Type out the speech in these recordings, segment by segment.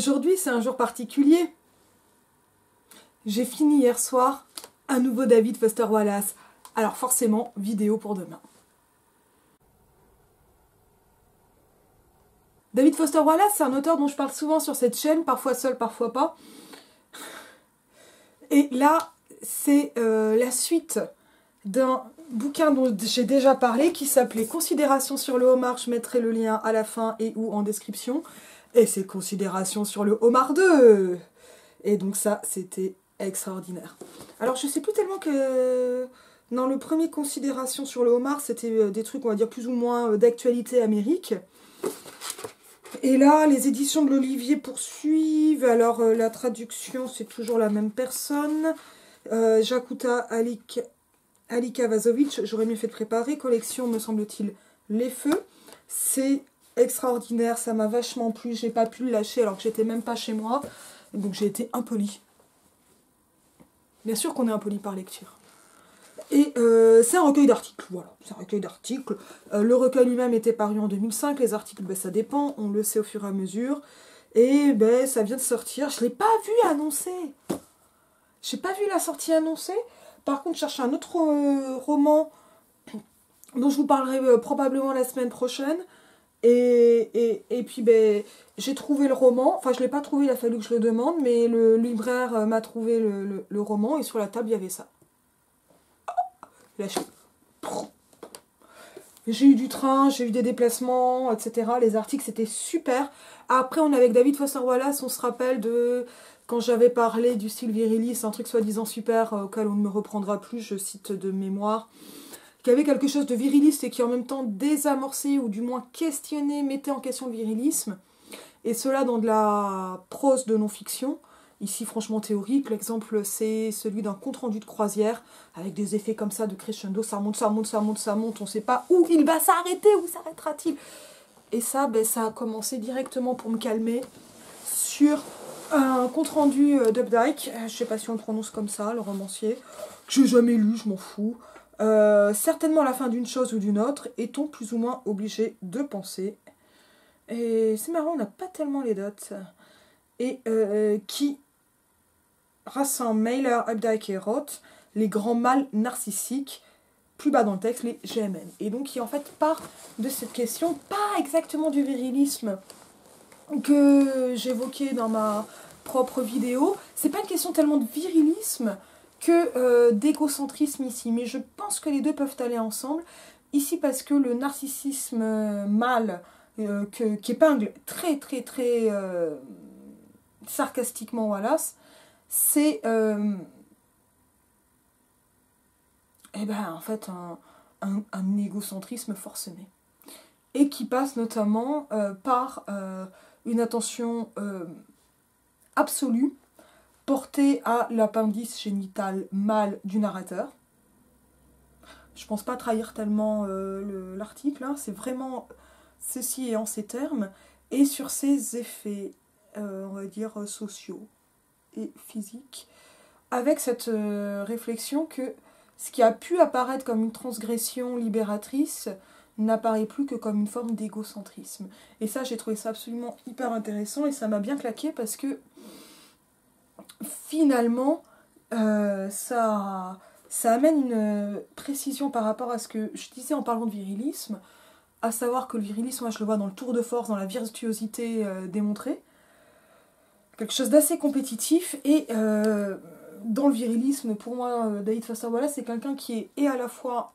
Aujourd'hui, c'est un jour particulier. J'ai fini hier soir un nouveau David Foster Wallace. Alors forcément, vidéo pour demain. David Foster Wallace, c'est un auteur dont je parle souvent sur cette chaîne, parfois seul, parfois pas. Et là, c'est la suite d'un bouquin dont j'ai déjà parlé, qui s'appelait Considérations sur le homard. Je mettrai le lien à la fin et ou en description. Et c'est Considérations sur le homard 2. Et donc ça, c'était extraordinaire. Alors, je sais plus tellement que... Dans le premier Considérations sur le homard, c'était des trucs, on va dire, plus ou moins d'actualité amérique. Et là, les éditions de l'Olivier poursuivent. Alors, la traduction, c'est toujours la même personne. Jakuta Alika Vazovic, j'aurais mieux fait de préparer. Collection, me semble-t-il, Les Feux. C'est extraordinaire, ça m'a vachement plu. J'ai pas pu le lâcher alors que j'étais même pas chez moi. Donc, j'ai été impolie. Bien sûr qu'on est impoli par lecture. Et c'est un recueil d'articles, voilà, c'est un recueil d'articles. Le recueil lui-même était paru en 2005, les articles, ben, ça dépend, on le sait au fur et à mesure. Et ben, ça vient de sortir, je ne l'ai pas vu annoncé. J'ai pas vu la sortie annoncée. Par contre, je cherche un autre roman dont je vous parlerai probablement la semaine prochaine. Et puis, ben, j'ai trouvé le roman. Enfin, je ne l'ai pas trouvé, il a fallu que je le demande, mais le libraire m'a trouvé le roman et sur la table, il y avait ça. J'ai eu du train, j'ai eu des déplacements, etc. Les articles, c'était super. Après, on est avec David Foster Wallace, on se rappelle de... Quand j'avais parlé du style viriliste, un truc soi-disant super, auquel on ne me reprendra plus, je cite de mémoire, qui avait quelque chose de viriliste et qui en même temps désamorçait, ou du moins questionnait, mettait en question le virilisme. Et cela dans de la prose de non-fiction. Ici, franchement théorique, l'exemple c'est celui d'un compte-rendu de croisière, avec des effets comme ça de crescendo, ça monte, ça monte, ça monte, ça monte, on ne sait pas où il va s'arrêter, où s'arrêtera-t-il. Et ça, ben, ça a commencé directement pour me calmer sur un compte-rendu d'Updike, je ne sais pas si on le prononce comme ça, le romancier, que j'ai jamais lu, je m'en fous. Certainement la fin d'une chose ou d'une autre, est-on plus ou moins obligé de penser. Et c'est marrant, on n'a pas tellement les dates. Et qui rassemble Mailer, Updike et Roth, les grands mâles narcissiques, plus bas dans le texte, les GMN. Et donc qui en fait part de cette question, pas exactement du virilisme que j'évoquais dans ma propre vidéo, c'est pas une question tellement de virilisme que d'égocentrisme ici, mais je pense que les deux peuvent aller ensemble, ici parce que le narcissisme mâle qu'épingle très très très sarcastiquement Wallace, c'est eh ben, en fait un égocentrisme forcené. Et qui passe notamment par une attention absolue portée à l'appendice génital mâle du narrateur. Je pense pas trahir tellement l'article, hein, c'est vraiment ceci et en ces termes, et sur ses effets, on va dire, sociaux et physiques, avec cette réflexion que ce qui a pu apparaître comme une transgression libératrice n'apparaît plus que comme une forme d'égocentrisme. Et ça, j'ai trouvé ça absolument hyper intéressant et ça m'a bien claqué parce que finalement, ça amène une précision par rapport à ce que je disais en parlant de virilisme, à savoir que le virilisme, moi je le vois dans le tour de force, dans la virtuosité démontrée, quelque chose d'assez compétitif, et dans le virilisme, pour moi, David Foster Wallace, c'est quelqu'un qui est et à la fois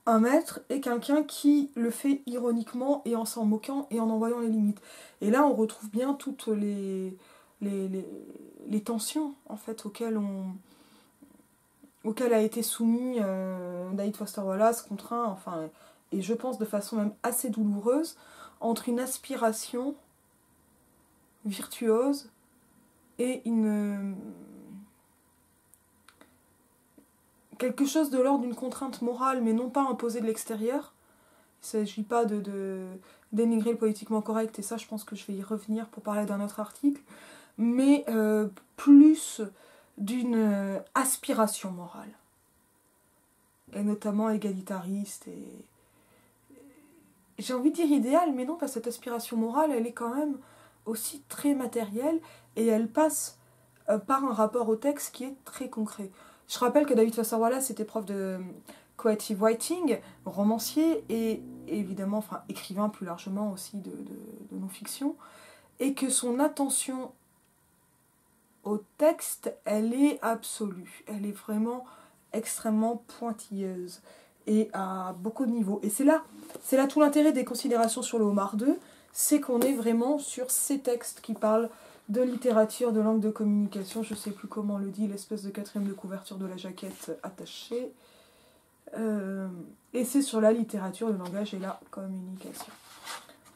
un maître et quelqu'un qui le fait ironiquement et en s'en moquant et en voyant les limites. Et là, on retrouve bien toutes les tensions en fait auxquelles a été soumis David Foster Wallace, contraint, enfin, et je pense de façon même assez douloureuse, entre une aspiration virtuose et quelque chose de l'ordre d'une contrainte morale, mais non pas imposée de l'extérieur. Il ne s'agit pas de dénigrer le politiquement correct, et ça je pense que je vais y revenir pour parler d'un autre article, mais plus d'une aspiration morale, et notamment égalitariste, et j'ai envie de dire idéale, mais non, parce que cette aspiration morale, elle est quand même aussi très matérielle et elle passe par un rapport au texte qui est très concret. Je rappelle que David Foster Wallace était prof de creative writing, romancier et évidemment écrivain plus largement aussi de non-fiction, et que son attention au texte, elle est absolue, elle est vraiment extrêmement pointilleuse et à beaucoup de niveaux. Et c'est là tout l'intérêt des considérations sur le Homard 2, c'est qu'on est vraiment sur ces textes qui parlent de littérature, de langue de communication, je ne sais plus comment on le dit, l'espèce de 4e de couverture de la jaquette attachée. Et c'est sur la littérature, le langage et la communication.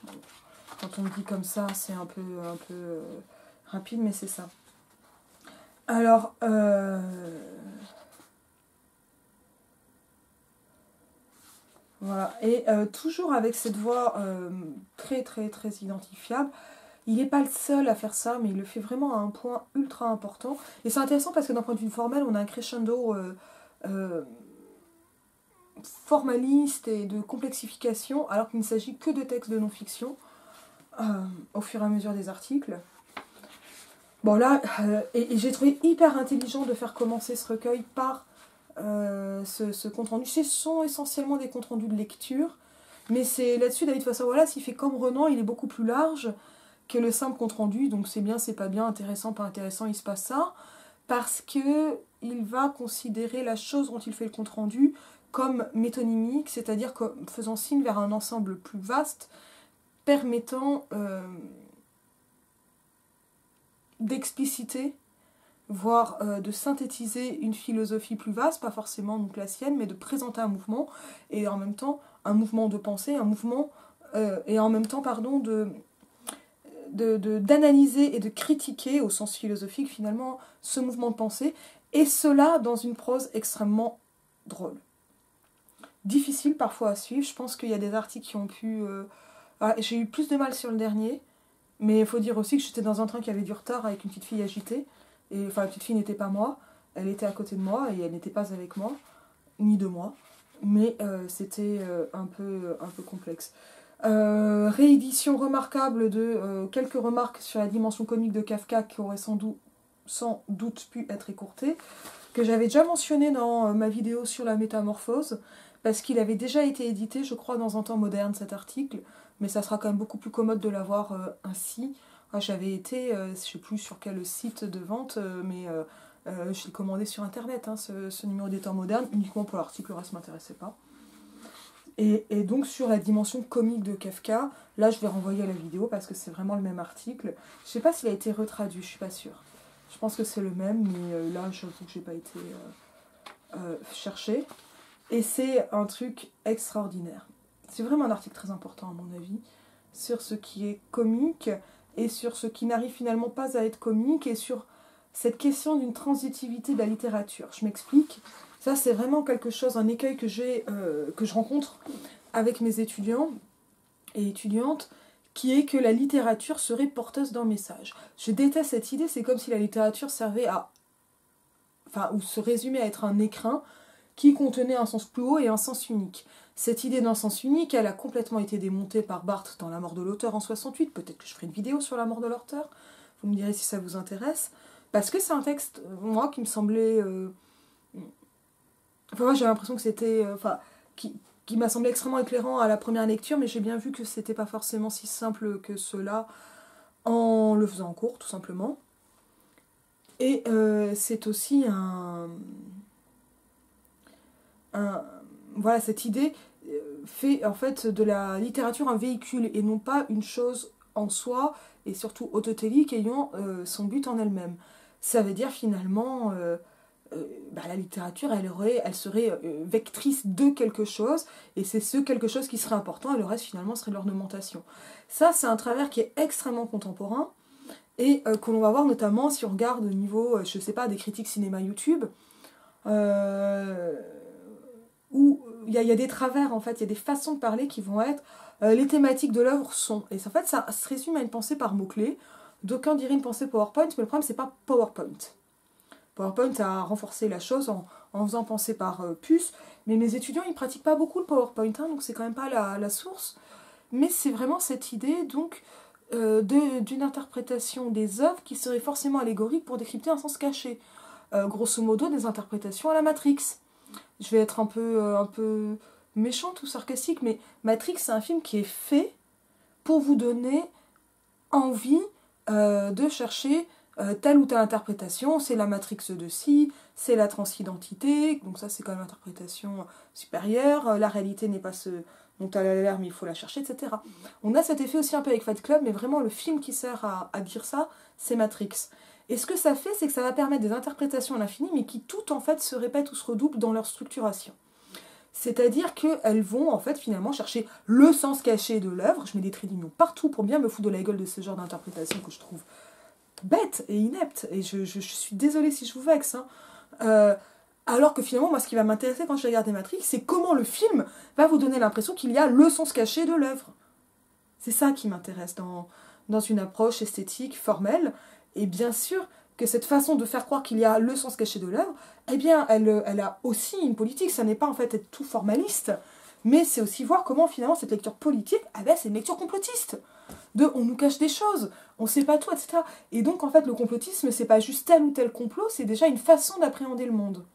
Bon, quand on le dit comme ça, c'est un peu rapide, mais c'est ça. Alors, voilà, et toujours avec cette voix très très très identifiable. Il n'est pas le seul à faire ça, mais il le fait vraiment à un point ultra important. Et c'est intéressant parce que d'un point de vue formel, on a un crescendo formaliste et de complexification, alors qu'il ne s'agit que de textes de non-fiction, au fur et à mesure des articles. Bon là, et j'ai trouvé hyper intelligent de faire commencer ce recueil par ce compte-rendu. Ce sont essentiellement des comptes-rendus de lecture, mais c'est là-dessus, David Foster Wallace, il fait comme Renan, il est beaucoup plus large que le simple compte-rendu, donc c'est bien, c'est pas bien, intéressant, pas intéressant, il se passe ça, parce que il va considérer la chose dont il fait le compte-rendu comme métonymique, c'est-à-dire comme faisant signe vers un ensemble plus vaste, permettant d'expliciter, voire de synthétiser une philosophie plus vaste, pas forcément donc la sienne, mais de présenter un mouvement, et en même temps un mouvement de pensée, un mouvement, et en même temps, pardon, d'analyser et de critiquer, au sens philosophique finalement, ce mouvement de pensée, et cela dans une prose extrêmement drôle. Difficile parfois à suivre, je pense qu'il y a des articles qui ont pu... j'ai eu plus de mal sur le dernier, mais il faut dire aussi que j'étais dans un train qui avait du retard avec une petite fille agitée, et enfin la petite fille n'était pas moi, elle était à côté de moi, et elle n'était pas avec moi, ni de moi, mais c'était un peu complexe. Réédition remarquable de quelques remarques sur la dimension comique de Kafka qui auraient sans doute pu être écourtées, que j'avais déjà mentionné dans ma vidéo sur la métamorphose, parce qu'il avait déjà été édité, je crois, dans un temps moderne, cet article, mais ça sera quand même beaucoup plus commode de l'avoir ainsi. J'avais été, je ne sais plus sur quel site de vente, mais je l'ai commandé sur internet, hein, ce numéro des temps modernes, uniquement pour l'article, le reste ne m'intéressait pas. Et donc sur la dimension comique de Kafka, là je vais renvoyer à la vidéo parce que c'est vraiment le même article. Je sais pas s'il a été retraduit, je suis pas sûre. Je pense que c'est le même, mais là j'avoue que j'ai pas été chercher. Et c'est un truc extraordinaire. C'est vraiment un article très important à mon avis, sur ce qui est comique et sur ce qui n'arrive finalement pas à être comique et sur cette question d'une transitivité de la littérature. Je m'explique. Ça, c'est vraiment quelque chose, un écueil que je rencontre avec mes étudiants et étudiantes, qui est que la littérature serait porteuse d'un message. Je déteste cette idée, c'est comme si la littérature servait à... Enfin, ou se résumait à être un écrin qui contenait un sens plus haut et un sens unique. Cette idée d'un sens unique, elle a complètement été démontée par Barthes dans La mort de l'auteur en 68. Peut-être que je ferai une vidéo sur La mort de l'auteur. Vous me direz si ça vous intéresse. Parce que c'est un texte, moi, qui me semblait... Enfin, moi, j'ai l'impression que c'était... qui m'a semblé extrêmement éclairant à la première lecture, mais j'ai bien vu que c'était pas forcément si simple que cela en le faisant en cours, tout simplement. Et c'est aussi voilà, cette idée fait en fait de la littérature un véhicule et non pas une chose en soi et surtout autotélique ayant son but en elle-même. Ça veut dire finalement la littérature elle serait vectrice de quelque chose et c'est ce quelque chose qui serait important et le reste finalement serait de l'ornementation. Ça c'est un travers qui est extrêmement contemporain et que l'on va voir notamment si on regarde au niveau, je sais pas, des critiques cinéma YouTube où il y a des travers en fait, il y a des façons de parler qui vont être les thématiques de l'œuvre sont. Et en fait ça se résume à une pensée par mots-clés. D'aucuns diraient une pensée PowerPoint, mais le problème c'est pas PowerPoint. PowerPoint a renforcé la chose en faisant penser par puce, mais mes étudiants ils pratiquent pas beaucoup le PowerPoint, hein, donc c'est quand même pas la source. Mais c'est vraiment cette idée donc d'une interprétation des œuvres qui serait forcément allégorique pour décrypter un sens caché. Grosso modo, des interprétations à la Matrix. Je vais être un peu méchante ou sarcastique, mais Matrix, c'est un film qui est fait pour vous donner envie de chercher telle ou telle interprétation. C'est la Matrix de ci, c'est la transidentité, donc ça c'est quand même l'interprétation supérieure, la réalité n'est pas ce dont elle a l'air mais il faut la chercher, etc. On a cet effet aussi un peu avec Fight Club, mais vraiment le film qui sert à dire ça, c'est Matrix. Et ce que ça fait, c'est que ça va permettre des interprétations à l'infini, mais qui toutes en fait se répètent ou se redoublent dans leur structuration. C'est-à-dire qu'elles vont en fait finalement chercher le sens caché de l'œuvre. Je mets des traits d'union partout pour bien me foutre de la gueule de ce genre d'interprétation que je trouve bête et inepte. Et je suis désolée si je vous vexe. Alors que finalement, moi, ce qui va m'intéresser quand je vais regarder Matrix, c'est comment le film va vous donner l'impression qu'il y a le sens caché de l'œuvre. C'est ça qui m'intéresse dans une approche esthétique, formelle. Et bien sûr que cette façon de faire croire qu'il y a le sens caché de l'œuvre, eh bien, elle a aussi une politique. Ça n'est pas en fait être tout formaliste, mais c'est aussi voir comment finalement cette lecture politique, eh bien, c'est une lecture complotiste. On nous cache des choses, on ne sait pas tout, etc. Et donc, en fait, le complotisme, c'est pas juste tel ou tel complot, c'est déjà une façon d'appréhender le monde.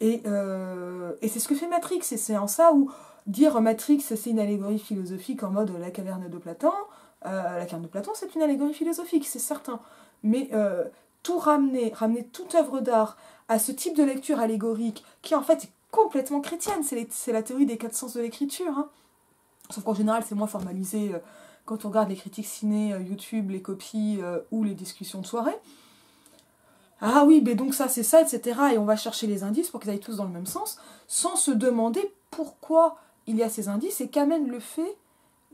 Et c'est ce que fait Matrix, et c'est en ça où dire Matrix, c'est une allégorie philosophique en mode la caverne de Platon, la caverne de Platon, c'est une allégorie philosophique, c'est certain. Mais tout ramener toute œuvre d'art à ce type de lecture allégorique, qui en fait est complètement chrétienne, c'est la théorie des 4 sens de l'écriture. Hein. Sauf qu'en général, c'est moins formalisé quand on regarde les critiques ciné, YouTube, les copies ou les discussions de soirée. Ah oui, mais donc ça, c'est ça, etc. Et on va chercher les indices pour qu'ils aillent tous dans le même sens, sans se demander pourquoi il y a ces indices et qu'amène le fait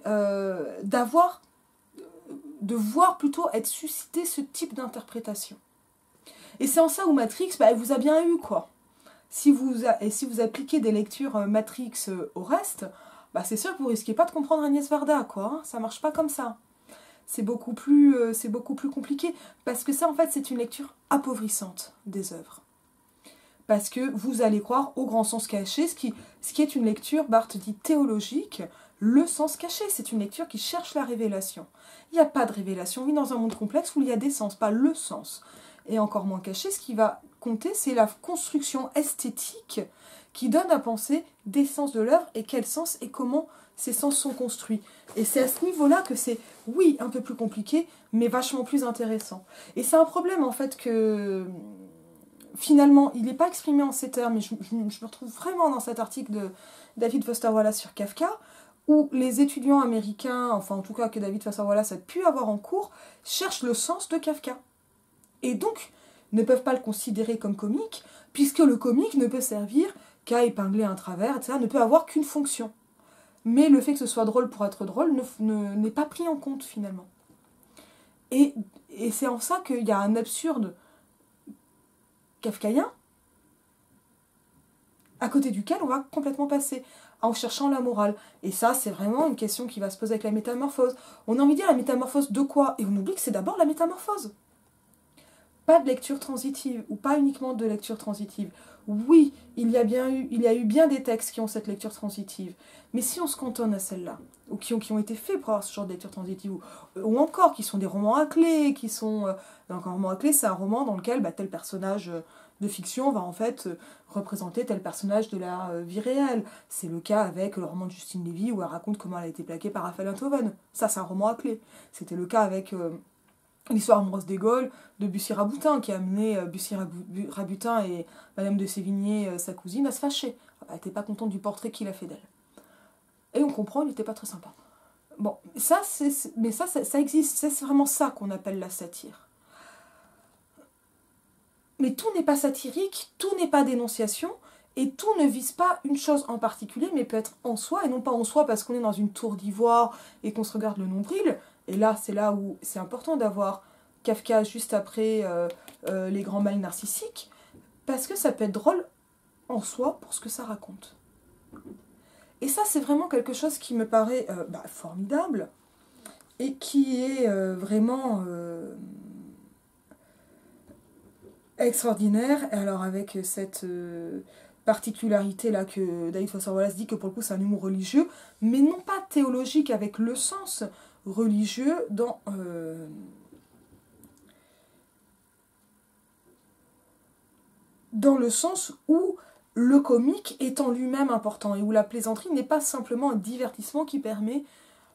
de voir plutôt être suscité ce type d'interprétation. Et c'est en ça où Matrix, elle vous a bien eu, quoi. Si vous appliquez des lectures Matrix au reste, c'est sûr que vous risquez pas de comprendre Agnès Varda, quoi. Hein, ça marche pas comme ça. C'est beaucoup plus compliqué, parce que ça, en fait, c'est une lecture appauvrissante des œuvres. Parce que vous allez croire au grand sens caché, ce qui est une lecture, Barthes dit théologique, le sens caché, c'est une lecture qui cherche la révélation. Il n'y a pas de révélation, on vit dans un monde complexe où il y a des sens, pas le sens. Et encore moins caché, ce qui va compter, c'est la construction esthétique qui donne à penser des sens de l'œuvre et quel sens et comment ces sens sont construits. Et c'est à ce niveau-là que c'est, oui, un peu plus compliqué, mais vachement plus intéressant. Et c'est un problème, en fait, que finalement, il n'est pas exprimé en ces termes, mais je me retrouve vraiment dans cet article de David Foster Wallace sur Kafka, où les étudiants américains, enfin en tout cas que David Foster Wallace a pu avoir en cours, cherchent le sens de Kafka. Et donc, ne peuvent pas le considérer comme comique, puisque le comique ne peut servir qu'à épingler un travers, etc., ne peut avoir qu'une fonction. Mais le fait que ce soit drôle pour être drôle n'est pas pris en compte, finalement. Et c'est en ça qu'il y a un absurde kafkaïen, à côté duquel on va complètement passer, en cherchant la morale. Et ça, c'est vraiment une question qui va se poser avec la métamorphose. On a envie de dire la métamorphose de quoi? Et on oublie que c'est d'abord la métamorphose. Pas de lecture transitive, ou pas uniquement de lecture transitive. Oui, il y a eu bien des textes qui ont cette lecture transitive. Mais si on se cantonne à celle-là, ou qui ont été faits pour avoir ce genre de lecture transitive, ou encore qui sont des romans à clé, donc un roman à clé, c'est un roman dans lequel tel personnage de fiction va en fait représenter tel personnage de la vie réelle. C'est le cas avec le roman de Justine Lévy où elle raconte comment elle a été plaquée par Raphaël Enthoven. Ça, c'est un roman à clé. C'était le cas avec l'histoire amoureuse des Gaules de Bussy-Rabutin, qui a amené Bussy-Rabutin et Madame de Sévigné, sa cousine, à se fâcher. Elle n'était pas contente du portrait qu'il a fait d'elle. Et on comprend, il n'était pas très sympa. Bon, ça existe, c'est vraiment ça qu'on appelle la satire. Mais tout n'est pas satirique, tout n'est pas dénonciation, et tout ne vise pas une chose en particulier, mais peut être en soi, et non pas en soi parce qu'on est dans une tour d'ivoire et qu'on se regarde le nombril. Et là, c'est là où c'est important d'avoir Kafka juste après les grands mal narcissiques, parce que ça peut être drôle en soi pour ce que ça raconte. Et ça, c'est vraiment quelque chose qui me paraît formidable, et qui est vraiment extraordinaire. Alors avec cette particularité là que David Foster Wallace dit que pour le coup c'est un humour religieux, mais non pas théologique avec le sens, religieux dans le sens où le comique est en lui-même important et où la plaisanterie n'est pas simplement un divertissement qui permet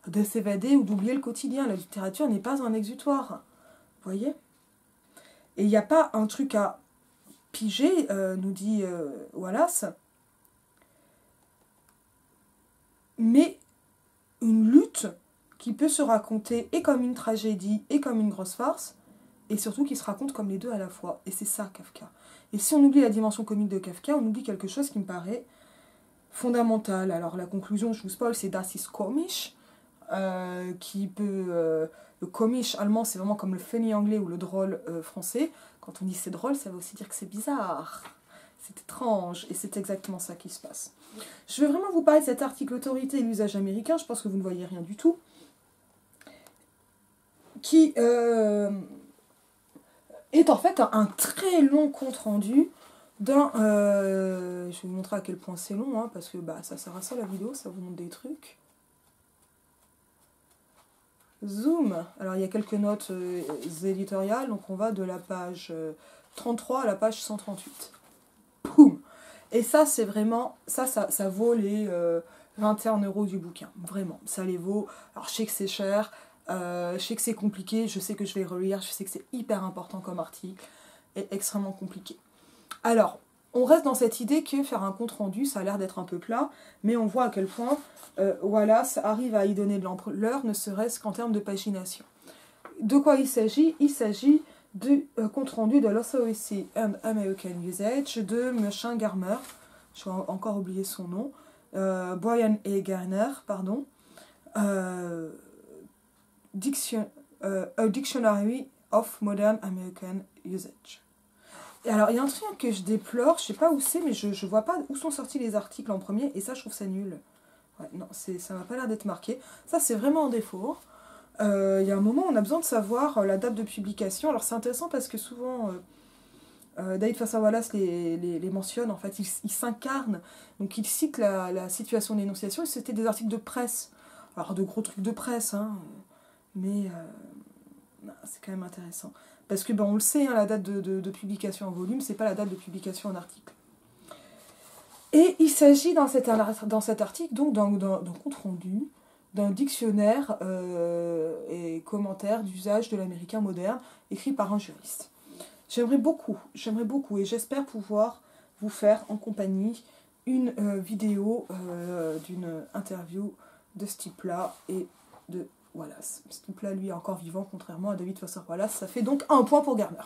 de s'évader ou d'oublier le quotidien. La littérature n'est pas un exutoire. Vous voyez? Et il n'y a pas un truc à piger, nous dit Wallace, mais une lutte qui peut se raconter et comme une tragédie et comme une grosse farce, et surtout qui se raconte comme les deux à la fois. Et c'est ça, Kafka. Et si on oublie la dimension comique de Kafka, on oublie quelque chose qui me paraît fondamental. Alors la conclusion, je vous spoil, c'est Das ist komisch, qui peut... le komisch allemand, c'est vraiment comme le funny anglais ou le drôle français. Quand on dit c'est drôle, ça veut aussi dire que c'est bizarre. C'est étrange, et c'est exactement ça qui se passe. Je vais vraiment vous parler de cet article Autorité et l'usage américain, je pense que vous ne voyez rien du tout, qui est en fait un très long compte-rendu d'un... je vais vous montrer à quel point c'est long, hein, parce que bah, ça sert à ça la vidéo, ça vous montre des trucs. Zoom. Alors il y a quelques notes éditoriales, donc on va de la page 33 à la page 138. Poum. Et ça c'est vraiment, ça vaut les 21 € du bouquin, vraiment, ça les vaut. Alors je sais que c'est cher, je sais que c'est compliqué, je sais que je vais relire, je sais que c'est hyper important comme article, et extrêmement compliqué. Alors, on reste dans cette idée que faire un compte-rendu, ça a l'air d'être un peu plat, mais on voit à quel point Wallace arrive à y donner de l'ampleur, ne serait-ce qu'en termes de pagination. De quoi il s'agit? Il s'agit du compte-rendu de l'Authority and American Usage de Machin Garmer, je vais encore oublier son nom, Brian A. Garner, pardon, A Dictionary of Modern American Usage. Et alors, il y a un truc que je déplore, je sais pas où c'est, mais je vois pas où sont sortis les articles en premier, et ça, je trouve ça nul. Ouais, non, ça m'a pas l'air d'être marqué. Ça, c'est vraiment un défaut. Il y a un moment, on a besoin de savoir la date de publication. Alors, c'est intéressant parce que souvent, David Foster Wallace les mentionne, en fait, il s'incarne. Donc, il cite la situation d'énonciation, et c'était des articles de presse. Alors, de gros trucs de presse, hein, mais c'est quand même intéressant. Parce que, ben, on le sait, hein, la date de publication en volume, c'est pas la date de publication en article. Et il s'agit dans cet article, donc, d'un compte-rendu, d'un dictionnaire et commentaire d'usage de l'américain moderne, écrit par un juriste. J'aimerais beaucoup, et j'espère pouvoir vous faire en compagnie une vidéo d'une interview de ce type-là et de Wallace. Ce type-là, lui, est encore vivant, contrairement à David Foster Wallace. Ça fait donc un point pour Garner.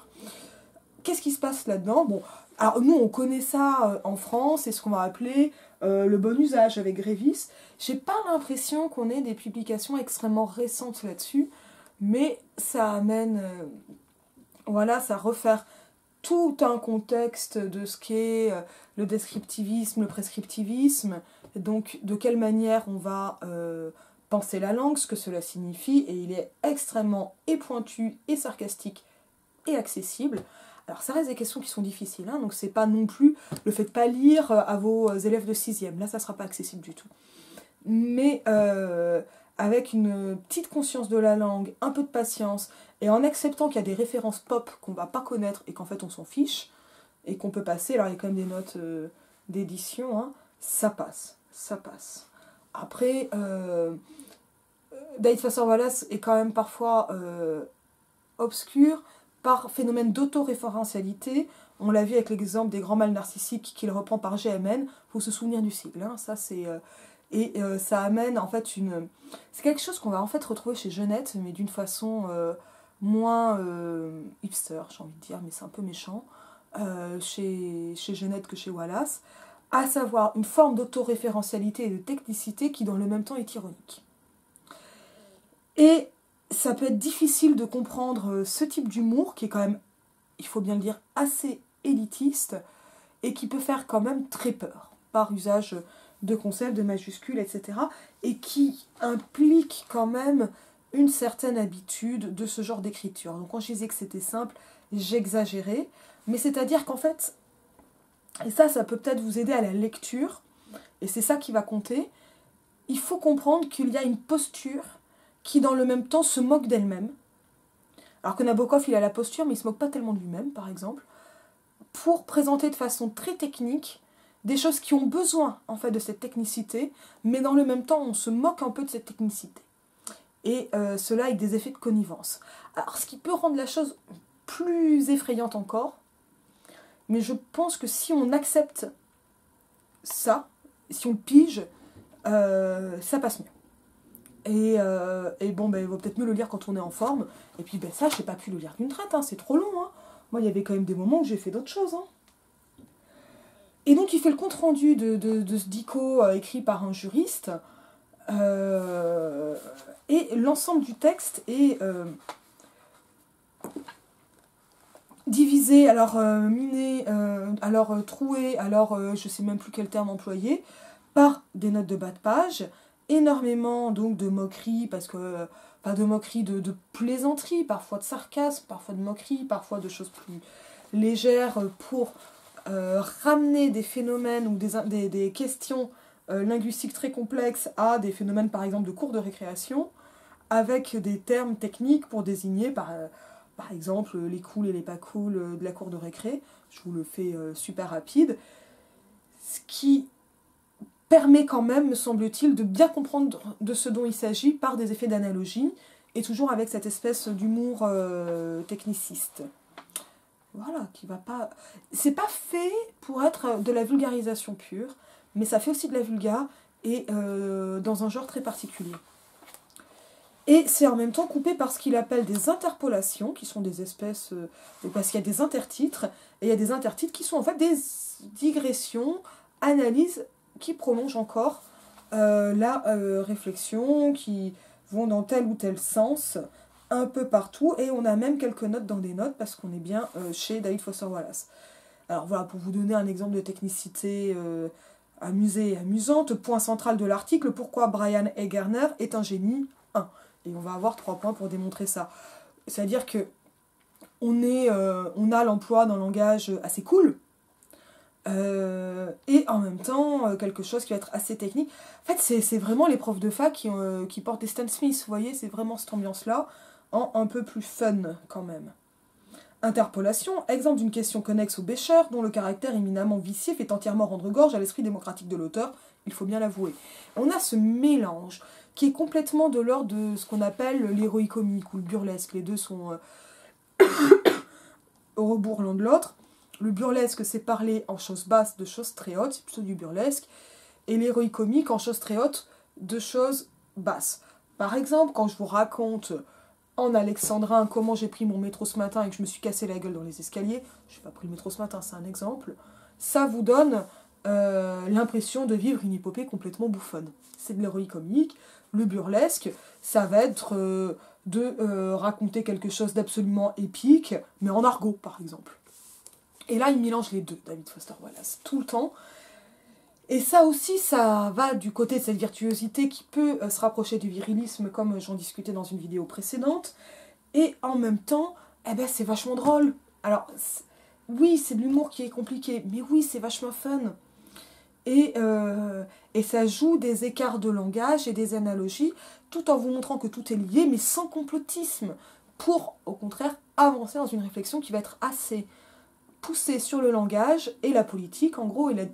Qu'est-ce qui se passe là-dedans? Bon, alors nous, on connaît ça en France, c'est ce qu'on va appeler le bon usage avec Grévis. J'ai pas l'impression qu'on ait des publications extrêmement récentes là-dessus, mais ça amène Wallace à refaire tout un contexte de ce qu'est le descriptivisme, le prescriptivisme, donc de quelle manière on va penser la langue, ce que cela signifie, et il est extrêmement pointu et sarcastique et accessible. Alors ça reste des questions qui sont difficiles, hein, donc c'est pas non plus le fait de pas lire à vos élèves de 6e, là ça sera pas accessible du tout. Mais avec une petite conscience de la langue, un peu de patience, et en acceptant qu'il y a des références pop qu'on va pas connaître et qu'en fait on s'en fiche, et qu'on peut passer, alors il y a quand même des notes d'édition, hein, ça passe. Après, David Foster Wallace est quand même parfois obscur par phénomène d'autoréférentialité. On l'a vu avec l'exemple des grands mâles narcissiques qu'il reprend par GMN. Il faut se souvenir du sigle. Hein, ça, c'est, ça amène en fait une... C'est quelque chose qu'on va en fait retrouver chez Jeunette, mais d'une façon moins hipster, j'ai envie de dire, mais c'est un peu méchant, chez Jeunette que chez Wallace, à savoir une forme d'autoréférentialité et de technicité qui dans le même temps est ironique. Et ça peut être difficile de comprendre ce type d'humour qui est quand même, il faut bien le dire, assez élitiste et qui peut faire quand même très peur par usage de concepts, de majuscules, etc. et qui implique quand même une certaine habitude de ce genre d'écriture. Donc quand je disais que c'était simple, j'exagérais, mais c'est-à-dire qu'en fait, et ça peut peut-être vous aider à la lecture, et c'est ça qui va compter, il faut comprendre qu'il y a une posture qui dans le même temps se moque d'elle-même. Alors que Nabokov, il a la posture, mais il ne se moque pas tellement de lui-même, par exemple, pour présenter de façon très technique des choses qui ont besoin, en fait, de cette technicité, mais dans le même temps, on se moque un peu de cette technicité. Et cela avec des effets de connivence. Alors, ce qui peut rendre la chose plus effrayante encore, mais je pense que si on accepte ça, si on le pige, ça passe mieux. Et bon, ben, il vaut peut-être mieux le lire quand on est en forme. Et puis, ben, ça, je n'ai pas pu le lire d'une traite, hein, c'est trop long. Hein. Moi, il y avait quand même des moments où j'ai fait d'autres choses. Hein. Et donc, il fait le compte-rendu de ce dico écrit par un juriste. Et l'ensemble du texte est divisé, alors miné, alors troué, alors je ne sais même plus quel terme employer, par des notes de bas de page, énormément donc de moqueries, parce que pas de moqueries, de plaisanteries, parfois de sarcasme, parfois de moqueries, parfois de choses plus légères pour ramener des phénomènes ou des questions linguistiques très complexes à des phénomènes par exemple de cours de récréation, avec des termes techniques pour désigner par exemple les cool et les pas cool de la cour de récré. Je vous le fais super rapide. Ce qui permet quand même, me semble-t-il, de bien comprendre de ce dont il s'agit par des effets d'analogie, et toujours avec cette espèce d'humour techniciste. Voilà, qui va pas... C'est pas fait pour être de la vulgarisation pure, mais ça fait aussi de la vulga, et dans un genre très particulier. Et c'est en même temps coupé par ce qu'il appelle des interpolations, qui sont des espèces... parce qu'il y a des intertitres, et il y a des intertitres qui sont en fait des digressions, analyses, qui prolongent encore la réflexion, qui vont dans tel ou tel sens, un peu partout, et on a même quelques notes dans des notes, parce qu'on est bien chez David Foster Wallace. Alors voilà, pour vous donner un exemple de technicité amusée et amusante, point central de l'article, pourquoi Brian Egerner est un génie 1. Et on va avoir 3 points pour démontrer ça. C'est-à-dire que on a l'emploi d'un langage assez cool, et en même temps quelque chose qui va être assez technique. En fait, c'est vraiment les profs de fac qui portent des Stan Smith, vous voyez, c'est vraiment cette ambiance-là, en un peu plus fun quand même. Interpolation, exemple d'une question connexe au Becher, dont le caractère éminemment vicié fait entièrement rendre gorge à l'esprit démocratique de l'auteur, il faut bien l'avouer. On a ce mélange qui est complètement de l'ordre de ce qu'on appelle l'héroïque comique ou le burlesque. Les deux sont au rebours l'un de l'autre. Le burlesque, c'est parler en choses basses de choses très hautes, c'est plutôt du burlesque. Et l'héroïque comique en choses très hautes de choses basses. Par exemple, quand je vous raconte en alexandrin comment j'ai pris mon métro ce matin et que je me suis cassé la gueule dans les escaliers, je n'ai pas pris le métro ce matin, c'est un exemple, ça vous donne l'impression de vivre une épopée complètement bouffonne. C'est de l'héroïque comique. Le burlesque, ça va être de raconter quelque chose d'absolument épique, mais en argot, par exemple. Et là, il mélange les deux, David Foster Wallace, tout le temps. Et ça aussi, ça va du côté de cette virtuosité qui peut se rapprocher du virilisme, comme j'en discutais dans une vidéo précédente. Et en même temps, eh ben, c'est vachement drôle. Alors, oui, c'est de l'humour qui est compliqué, mais oui, c'est vachement fun. Et ça joue des écarts de langage et des analogies, tout en vous montrant que tout est lié, mais sans complotisme, pour, au contraire, avancer dans une réflexion qui va être assez poussée sur le langage et la politique, en gros, et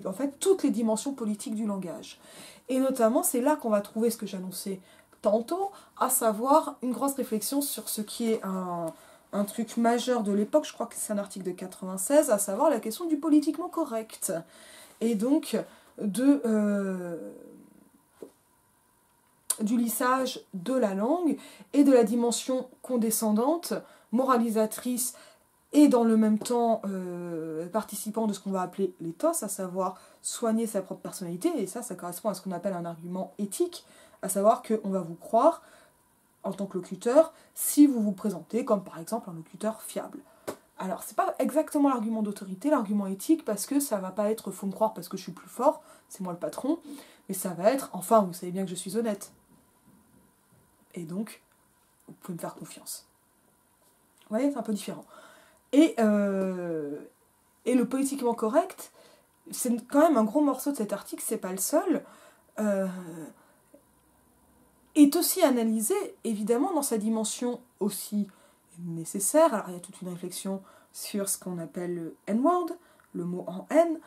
en fait, toutes les dimensions politiques du langage. Et notamment, c'est là qu'on va trouver ce que j'annonçais tantôt, à savoir une grosse réflexion sur ce qui est un truc majeur de l'époque, je crois que c'est un article de 96, à savoir la question du politiquement correct. Et donc du lissage de la langue et de la dimension condescendante, moralisatrice et dans le même temps participant de ce qu'on va appeler l'éthos, à savoir soigner sa propre personnalité, et ça correspond à ce qu'on appelle un argument éthique, à savoir qu'on va vous croire en tant que locuteur si vous vous présentez comme par exemple un locuteur fiable. Alors, c'est pas exactement l'argument d'autorité, l'argument éthique, parce que ça va pas être « faut me croire parce que je suis plus fort, c'est moi le patron », mais ça va être « enfin, vous savez bien que je suis honnête ». Et donc, vous pouvez me faire confiance. Vous voyez, c'est un peu différent. Et le politiquement correct, c'est quand même un gros morceau de cet article, c'est pas le seul. est aussi analysé, évidemment, dans sa dimension aussi nécessaire. Alors, il y a toute une réflexion sur ce qu'on appelle le N-word, le mot en N,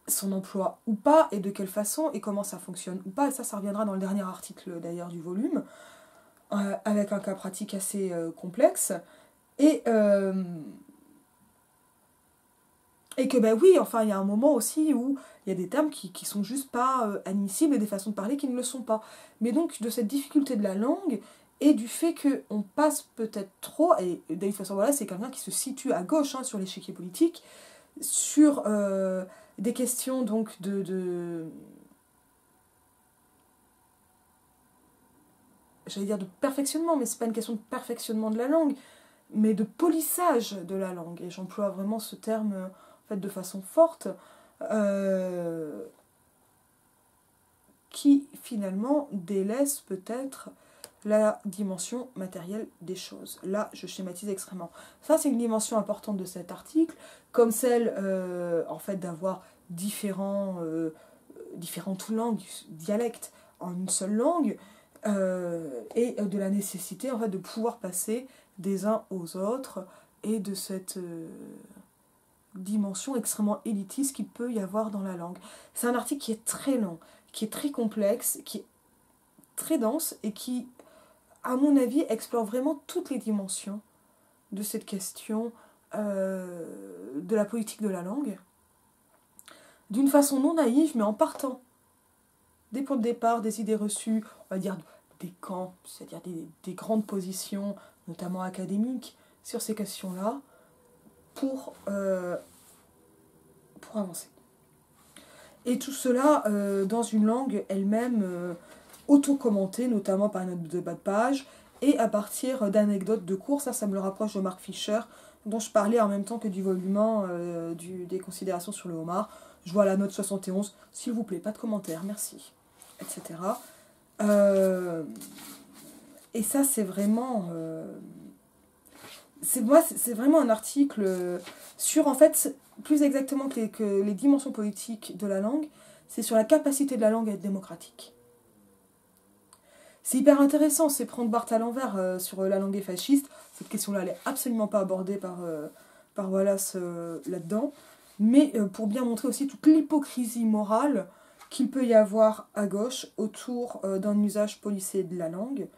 son emploi ou pas, et de quelle façon, et comment ça fonctionne ou pas. Et ça reviendra dans le dernier article, d'ailleurs, du volume, avec un cas pratique assez complexe. Et que, ben oui, enfin, il y a un moment aussi où il y a des termes qui sont juste pas admissibles et des façons de parler qui ne le sont pas. Mais donc, de cette difficulté de la langue et du fait qu'on passe peut-être trop, et David Foster Wallace, c'est quelqu'un qui se situe à gauche sur l'échiquier politique, sur des questions donc j'allais dire de perfectionnement, mais c'est pas une question de perfectionnement de la langue, mais de polissage de la langue. Et j'emploie vraiment ce terme en fait, de façon forte, qui finalement délaisse peut-être la dimension matérielle des choses. Là, je schématise extrêmement. Ça, c'est une dimension importante de cet article, comme celle en fait d'avoir différentes langues, dialectes en une seule langue, et de la nécessité en fait de pouvoir passer des uns aux autres et de cette dimension extrêmement élitiste qu'il peut y avoir dans la langue. C'est un article qui est très long, qui est très complexe, qui est très dense et qui, à mon avis, explore vraiment toutes les dimensions de cette question de la politique de la langue, d'une façon non naïve, mais en partant des points de départ, des idées reçues, on va dire des camps, c'est-à-dire des grandes positions, notamment académiques, sur ces questions-là, pour avancer. Et tout cela dans une langue elle-même auto-commentée, notamment par une note de bas de page, et à partir d'anecdotes de cours. Ça me le rapproche de Mark Fisher, dont je parlais en même temps que du volume 1 des considérations sur le homard. Je vois la note 71, s'il vous plaît, pas de commentaires, merci, etc. Et ça, c'est vraiment... c'est vraiment un article sur, en fait, plus exactement que les dimensions politiques de la langue, c'est sur la capacité de la langue à être démocratique. C'est hyper intéressant, c'est prendre Barthes à l'envers sur la langue est fasciste. Cette question-là, elle n'est absolument pas abordée par Wallace là-dedans. Mais pour bien montrer aussi toute l'hypocrisie morale qu'il peut y avoir à gauche autour d'un usage policé de la langue,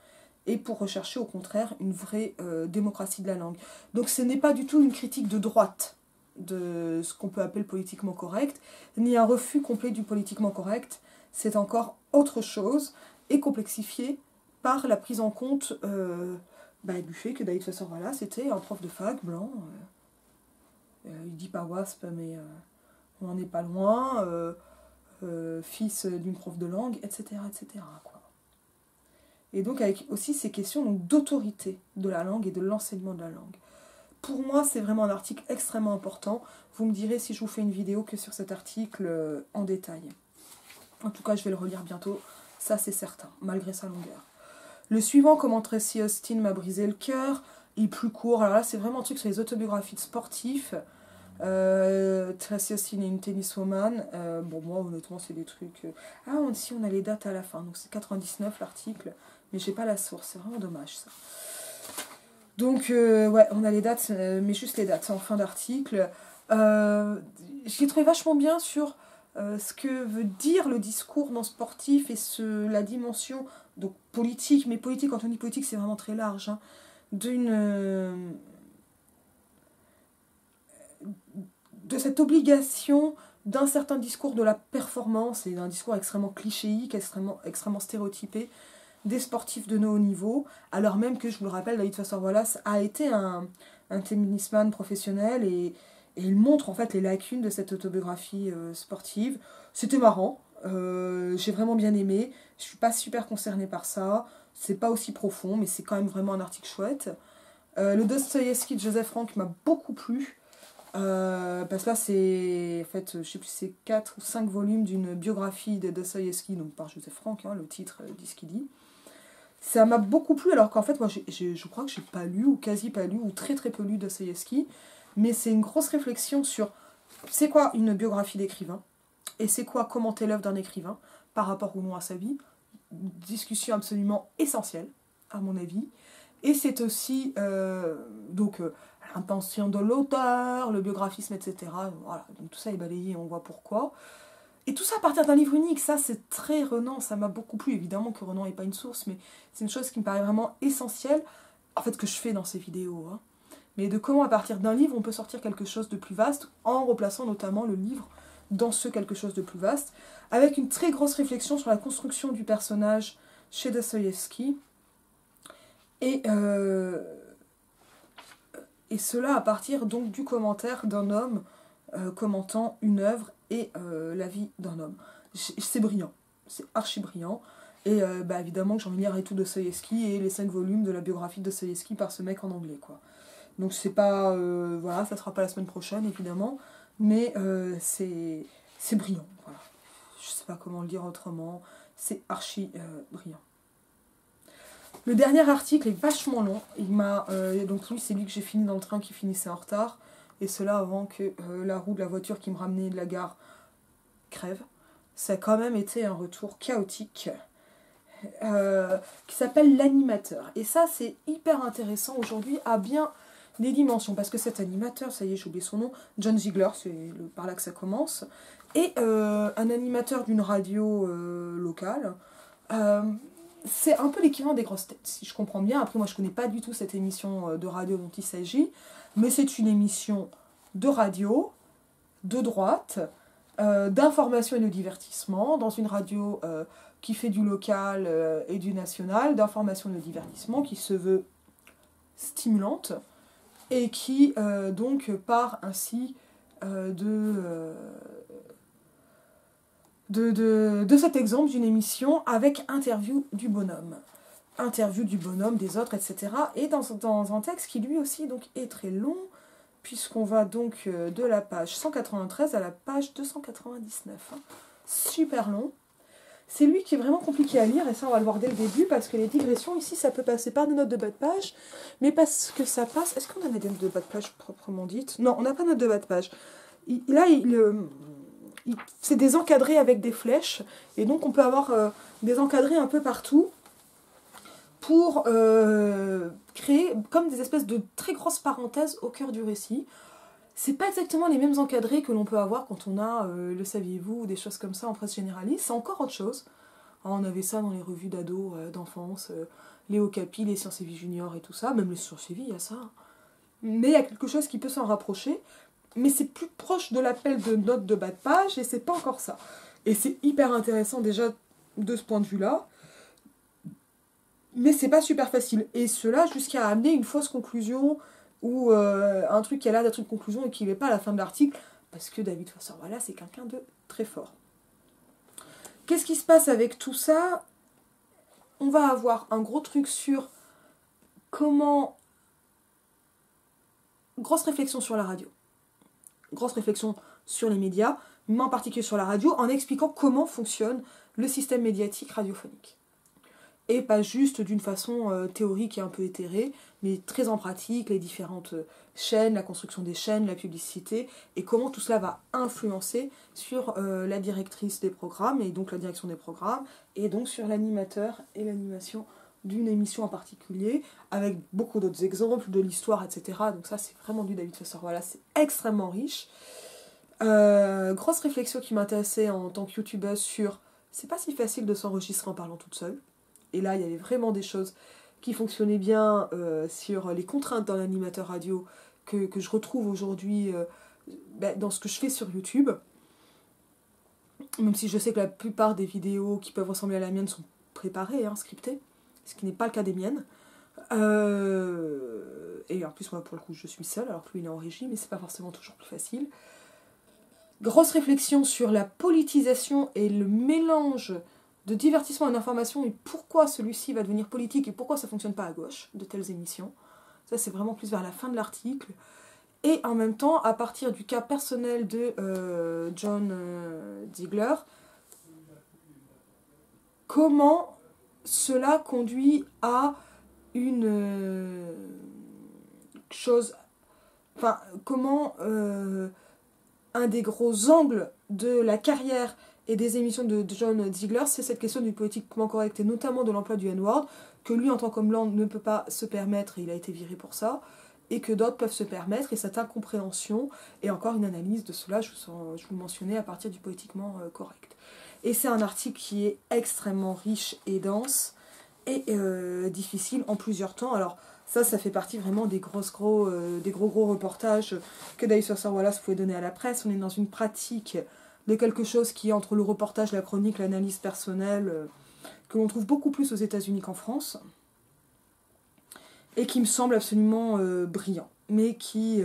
et pour rechercher au contraire une vraie démocratie de la langue. Donc ce n'est pas du tout une critique de droite de ce qu'on peut appeler le politiquement correct, ni un refus complet du politiquement correct, c'est encore autre chose, et complexifié par la prise en compte du fait que David Foster Wallace c'était un prof de fac blanc, il dit pas WASP, mais on n'en est pas loin, fils d'une prof de langue, etc. etc. quoi. Et donc avec aussi ces questions d'autorité de la langue et de l'enseignement de la langue. Pour moi, c'est vraiment un article extrêmement important. Vous me direz si je vous fais une vidéo que sur cet article en détail. En tout cas, je vais le relire bientôt, ça c'est certain, malgré sa longueur. Le suivant, comment Tracy Austin m'a brisé le cœur, il est plus court. Alors là, c'est vraiment un truc sur les autobiographies de sportifs. Tracy Austin est une tenniswoman. Moi, honnêtement, c'est des trucs... si, on a les dates à la fin. Donc c'est 99 l'article, mais j'ai pas la source. C'est vraiment dommage, ça. Donc, on a les dates, mais juste les dates, c'est en fin d'article. Je l'ai trouvé vachement bien sur ce que veut dire le discours non sportif et la dimension donc politique, mais politique, quand on dit politique, c'est vraiment très large, de cette obligation d'un certain discours de la performance et d'un discours extrêmement clichéique, extrêmement stéréotypé des sportifs de haut niveau, alors même que, je vous le rappelle, David Foster Wallace a été un tennisman professionnel et il montre en fait les lacunes de cette autobiographie sportive. C'était marrant, j'ai vraiment bien aimé, je suis pas super concernée par ça, c'est pas aussi profond, mais c'est quand même vraiment un article chouette. Le Dostoïevski de Joseph Frank m'a beaucoup plu, parce que là c'est, en fait, je sais plus, c'est 4 ou 5 volumes d'une biographie de Dostoïevski, donc par Joseph Frank, le titre dit ce qu'il dit. Ça m'a beaucoup plu, alors qu'en fait, moi, je crois que j'ai pas lu, ou quasi pas lu, ou très très peu lu Dostoïevski, mais c'est une grosse réflexion sur c'est quoi une biographie d'écrivain, et c'est quoi commenter l'œuvre d'un écrivain par rapport ou non à sa vie. discussion absolument essentielle, à mon avis. Et c'est aussi l'intention de l'auteur, le biographisme, etc. Voilà, donc tout ça est balayé, on voit pourquoi. Et tout ça à partir d'un livre unique, ça c'est très Renan, ça m'a beaucoup plu. Évidemment que Renan n'est pas une source, mais c'est une chose qui me paraît vraiment essentielle, en fait que je fais dans ces vidéos. Hein. Mais de comment à partir d'un livre on peut sortir quelque chose de plus vaste, en replaçant notamment le livre dans ce quelque chose de plus vaste, avec une très grosse réflexion sur la construction du personnage chez Dostoïevski. Et cela à partir donc du commentaire d'un homme commentant une œuvre et la vie d'un homme. C'est brillant, c'est archi brillant. Et évidemment que j'ai envie de lire et tout de Dostoïevski et les 5 volumes de la biographie de Dostoïevski par ce mec en anglais, quoi. Donc c'est pas... voilà, ça sera pas la semaine prochaine, évidemment, mais c'est brillant, voilà. Je sais pas comment le dire autrement, c'est archi brillant. Le dernier article est vachement long, donc lui c'est lui que j'ai fini dans le train qui finissait en retard, et cela avant que la roue de la voiture qui me ramenait de la gare crève. Ça a quand même été un retour chaotique, qui s'appelle L'animateur. Et ça, c'est hyper intéressant aujourd'hui à bien des dimensions, parce que cet animateur, ça y est, j'ai oublié son nom, John Ziegler, c'est par là que ça commence, et un animateur d'une radio locale. C'est un peu l'équivalent des grosses têtes, si je comprends bien. Après, moi, je connais pas du tout cette émission de radio dont il s'agit, mais c'est une émission de radio, de droite, d'information et de divertissement, dans une radio qui fait du local et du national, d'information et de divertissement, qui se veut stimulante, et qui donc part ainsi de cet exemple d'une émission avec interview du bonhomme. Interview du bonhomme, des autres, etc. Et dans un texte qui lui aussi donc, est très long, puisqu'on va donc de la page 193 à la page 299. Hein. Super long. C'est lui qui est vraiment compliqué à lire, et ça on va le voir dès le début, parce que les digressions ici, ça peut passer par des notes de bas de page, mais parce que ça passe... Est-ce qu'on a des notes de bas de page proprement dites? Non, on n'a pas de notes de bas de page. C'est des encadrés avec des flèches, et donc on peut avoir des encadrés un peu partout, pour créer comme des espèces de très grosses parenthèses au cœur du récit. C'est pas exactement les mêmes encadrés que l'on peut avoir quand on a le saviez-vous ou des choses comme ça en presse généraliste, c'est encore autre chose. On avait ça dans les revues d'ados, d'enfance, les Okapi, les Sciences et Vie Junior et tout ça, même les Sciences et Vie, il y a ça. Mais il y a quelque chose qui peut s'en rapprocher, mais c'est plus proche de l'appel de notes de bas de page, et c'est pas encore ça. Et c'est hyper intéressant déjà de ce point de vue-là, mais c'est pas super facile. Et cela jusqu'à amener une fausse conclusion, ou un truc qui a l'air d'être une conclusion et qui n'est pas à la fin de l'article, parce que David Foster Wallace c'est quelqu'un de très fort. Qu'est-ce qui se passe avec tout ça? On va avoir un gros truc sur comment... Grosse réflexion sur la radio. Grosse réflexion sur les médias, mais en particulier sur la radio, en expliquant comment fonctionne le système médiatique radiophonique. Et pas juste d'une façon théorique et un peu éthérée, mais très en pratique, les différentes chaînes, la construction des chaînes, la publicité, et comment tout cela va influencer sur la directrice des programmes, et donc la direction des programmes, et donc sur l'animateur et l'animation d'une émission en particulier, avec beaucoup d'autres exemples de l'histoire, etc. Donc ça, c'est vraiment du David Foster Wallace, c'est extrêmement riche. Grosse réflexion qui m'intéressait en tant que youtubeuse sur... C'est pas si facile de s'enregistrer en parlant toute seule. Et là, il y avait vraiment des choses qui fonctionnaient bien sur les contraintes d'un animateur radio que je retrouve aujourd'hui dans ce que je fais sur YouTube. Même si je sais que la plupart des vidéos qui peuvent ressembler à la mienne sont préparées, scriptées, ce qui n'est pas le cas des miennes. Et en plus, moi, pour le coup, je suis seule, alors que lui, il est en régie, mais c'est pas forcément toujours plus facile. Grosse réflexion sur la politisation et le mélange de divertissement et d'information, et pourquoi celui-ci va devenir politique et pourquoi ça ne fonctionne pas à gauche de telles émissions. Ça, c'est vraiment plus vers la fin de l'article. Et en même temps, à partir du cas personnel de John Ziegler, comment cela conduit à une chose... Enfin, comment un des gros angles de la carrière et des émissions de John Ziegler, c'est cette question du politiquement correct et notamment de l'emploi du N-word, que lui en tant qu'homme blanc ne peut pas se permettre, et il a été viré pour ça, et que d'autres peuvent se permettre, et cette incompréhension, et encore une analyse de cela, je vous le mentionnais, à partir du politiquement correct. Et c'est un article qui est extrêmement riche et dense, et difficile en plusieurs temps. Alors ça fait partie vraiment des gros reportages que David Foster Wallace pouvait donner à la presse. On est dans une pratique de quelque chose qui est entre le reportage, la chronique, l'analyse personnelle, que l'on trouve beaucoup plus aux États-Unis qu'en France, et qui me semble absolument brillant, mais qui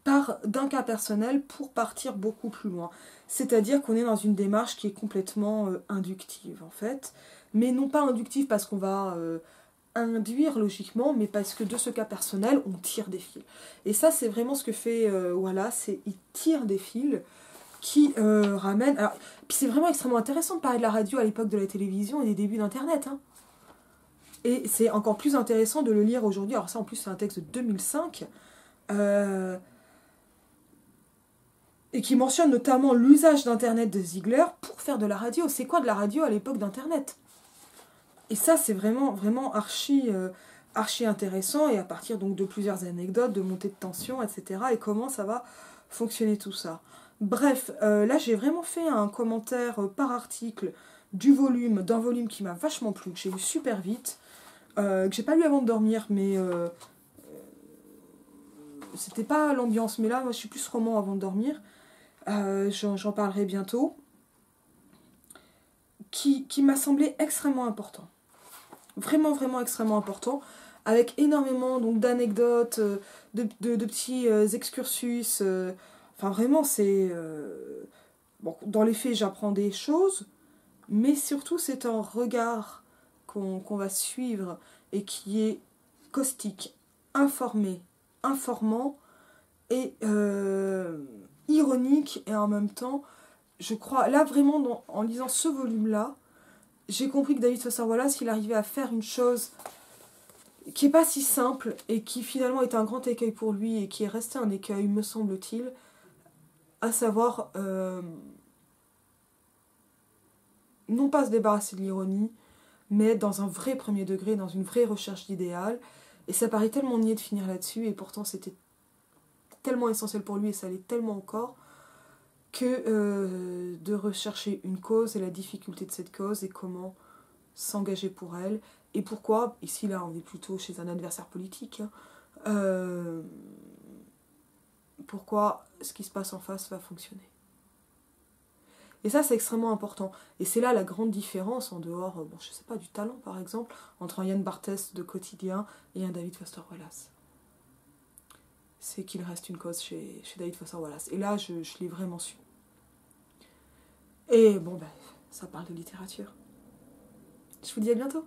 part d'un cas personnel pour partir beaucoup plus loin. C'est-à-dire qu'on est dans une démarche qui est complètement inductive, en fait, mais non pas inductive parce qu'on va induire logiquement, mais parce que de ce cas personnel, on tire des fils. Et ça, c'est vraiment ce que fait Wallace, il tire des fils qui ramènent... Alors, puis c'est vraiment extrêmement intéressant de parler de la radio à l'époque de la télévision et des débuts d'Internet, hein. Et c'est encore plus intéressant de le lire aujourd'hui. Alors ça, en plus, c'est un texte de 2005, et qui mentionne notamment l'usage d'Internet de Ziegler pour faire de la radio. C'est quoi de la radio à l'époque d'Internet? Et ça, c'est vraiment, vraiment archi intéressant, et à partir donc de plusieurs anecdotes, de montée de tension, etc., et comment ça va fonctionner tout ça. Bref, là, j'ai vraiment fait un commentaire par article d'un volume qui m'a vachement plu, que j'ai lu super vite, que j'ai pas lu avant de dormir, mais c'était pas l'ambiance, mais là, moi, je suis plus roman avant de dormir. J'en parlerai bientôt. Qui m'a semblé extrêmement important. Vraiment, vraiment extrêmement important, avec énormément donc, d'anecdotes, de petits excursus. Enfin, vraiment, c'est... bon, dans les faits, j'apprends des choses, mais surtout, c'est un regard qu'on va suivre et qui est caustique, informant et ironique, et en même temps, je crois, là vraiment, en lisant ce volume-là, j'ai compris que David Foster Wallace, il arrivait à faire une chose qui n'est pas si simple et qui finalement est un grand écueil pour lui et qui est resté un écueil, me semble-t-il, à savoir non pas se débarrasser de l'ironie, mais être dans un vrai premier degré, dans une vraie recherche d'idéal. Et ça paraît tellement niais de finir là-dessus, et pourtant c'était tellement essentiel pour lui, et ça l'est tellement encore, que de rechercher une cause et la difficulté de cette cause et comment s'engager pour elle, et pourquoi, ici là on est plutôt chez un adversaire politique, hein, pourquoi ce qui se passe en face va fonctionner. Et ça, c'est extrêmement important. Et c'est là la grande différence, en dehors, bon, je sais pas, du talent par exemple, entre un Yann Barthès de Quotidien et un David Foster Wallace. C'est qu'il reste une cause chez David Foster Wallace. Et là, je l'ai vraiment su. Et bon, ben, ça parle de littérature. Je vous dis à bientôt.